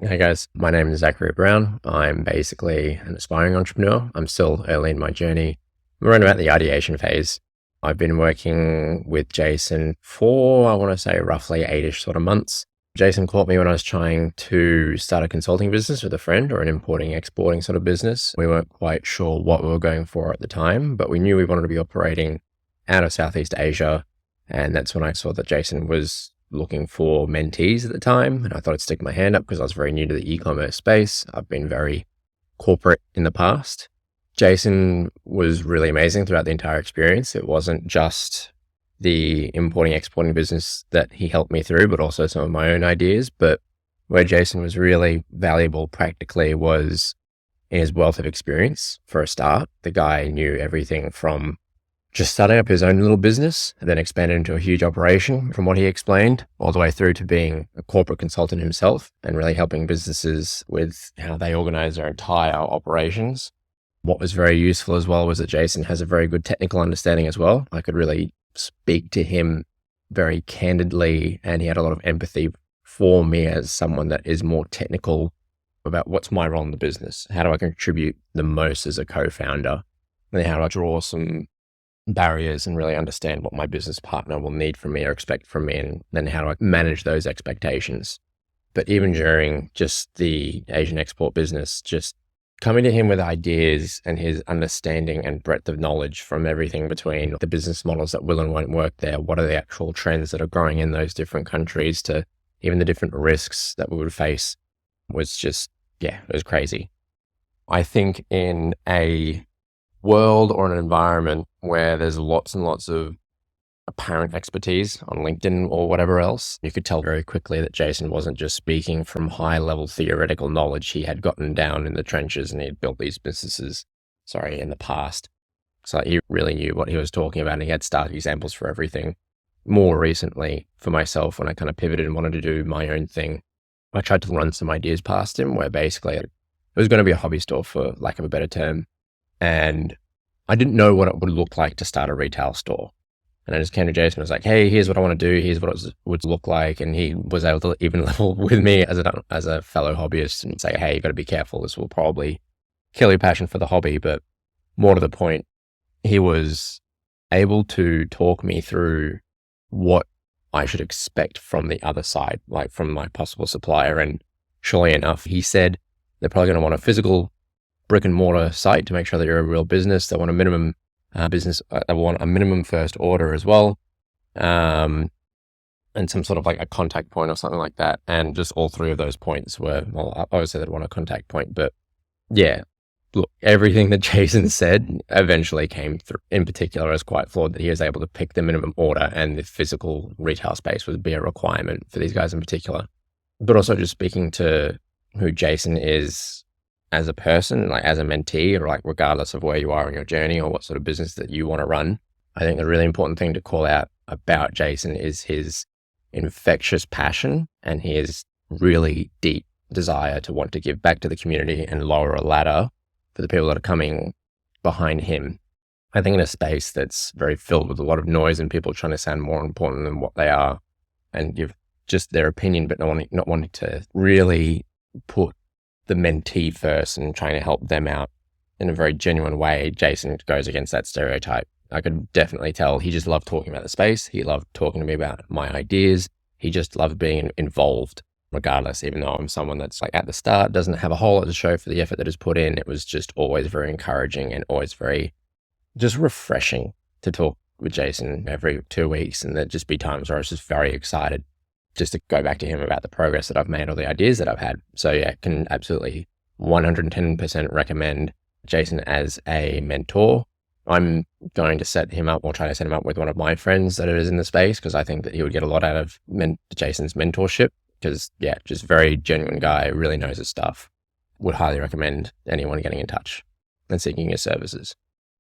Hey guys, my name is Zachary Brown. I'm basically an aspiring entrepreneur. I'm still early in my journey. We're in about the ideation phase. I've been working with Jason for, I want to say, roughly 8-ish sort of months. Jason caught me when I was trying to start a consulting business with a friend, or an importing exporting sort of business. We weren't quite sure what we were going for at the time, but we knew we wanted to be operating out of Southeast Asia. And that's when I saw that Jason was looking for mentees at the time. And I thought I'd stick my hand up because I was very new to the e-commerce space. I've been very corporate in the past. Jason was really amazing throughout the entire experience. It wasn't just the importing, exporting business that he helped me through, but also some of my own ideas. But where Jason was really valuable practically was in his wealth of experience. For a start, the guy knew everything from just starting up his own little business and then expanded into a huge operation, from what he explained, all the way through to being a corporate consultant himself and really helping businesses with how they organize their entire operations. What was very useful as well was that Jason has a very good technical understanding as well. I could really speak to him very candidly, and he had a lot of empathy for me as someone that is more technical about what's my role in the business. How do I contribute the most as a co-founder? And how do I draw some barriers and really understand what my business partner will need from me or expect from me, and then how do I manage those expectations. But even during just the Asian export business, just coming to him with ideas and his understanding and breadth of knowledge from everything between the business models that will and won't work there, what are the actual trends that are growing in those different countries, to even the different risks that we would face, was just, yeah, it was crazy. I think in a world or an environment where there's lots and lots of apparent expertise on LinkedIn or whatever else, you could tell very quickly that Jason wasn't just speaking from high level theoretical knowledge. He had gotten down in the trenches and he had built these businesses, in the past. So he really knew what he was talking about, and he had stark examples for everything. More recently, for myself, when I kind of pivoted and wanted to do my own thing, I tried to run some ideas past him where basically it was going to be a hobby store, for lack of a better term. And I didn't know what it would look like to start a retail store. And I just came to Jason and was like, hey, here's what I want to do. Here's what it would look like. And he was able to even level with me as a fellow hobbyist and say, hey, you got to be careful. This will probably kill your passion for the hobby. But more to the point, he was able to talk me through what I should expect from the other side, like from my possible supplier. And surely enough, he said they're probably going to want a physical brick and mortar site to make sure that you're a real business. They want a minimum they want a minimum first order as well. And some sort of like a contact point or something like that. And just all three of those points were, well, obviously they'd want a contact point, but yeah, look, everything that Jason said eventually came through. In particular, I was quite flawed that he was able to pick the minimum order, and the physical retail space would be a requirement for these guys in particular. But also just speaking to who Jason is as a person, like as a mentee, or like regardless of where you are in your journey or what sort of business that you want to run, I think the really important thing to call out about Jason is his infectious passion and his really deep desire to want to give back to the community and lower a ladder for the people that are coming behind him. I think in a space that's very filled with a lot of noise and people trying to sound more important than what they are and give just their opinion, but not wanting to really put the mentee first and trying to help them out in a very genuine way, Jason goes against that stereotype. I could definitely tell he just loved talking about the space. He loved talking to me about my ideas. He just loved being involved regardless, even though I'm someone that's like at the start, doesn't have a whole lot to show for the effort that is put in. It was just always very encouraging and always very just refreshing to talk with Jason every 2 weeks. And there'd just be times where I was just very excited just to go back to him about the progress that I've made or the ideas that I've had. So yeah, can absolutely 110% recommend Jason as a mentor. I'm going to set him up or try to set him up with one of my friends that is in the space, because I think that he would get a lot out of Jason's mentorship, because yeah, just very genuine guy, really knows his stuff. Would highly recommend anyone getting in touch and seeking his services.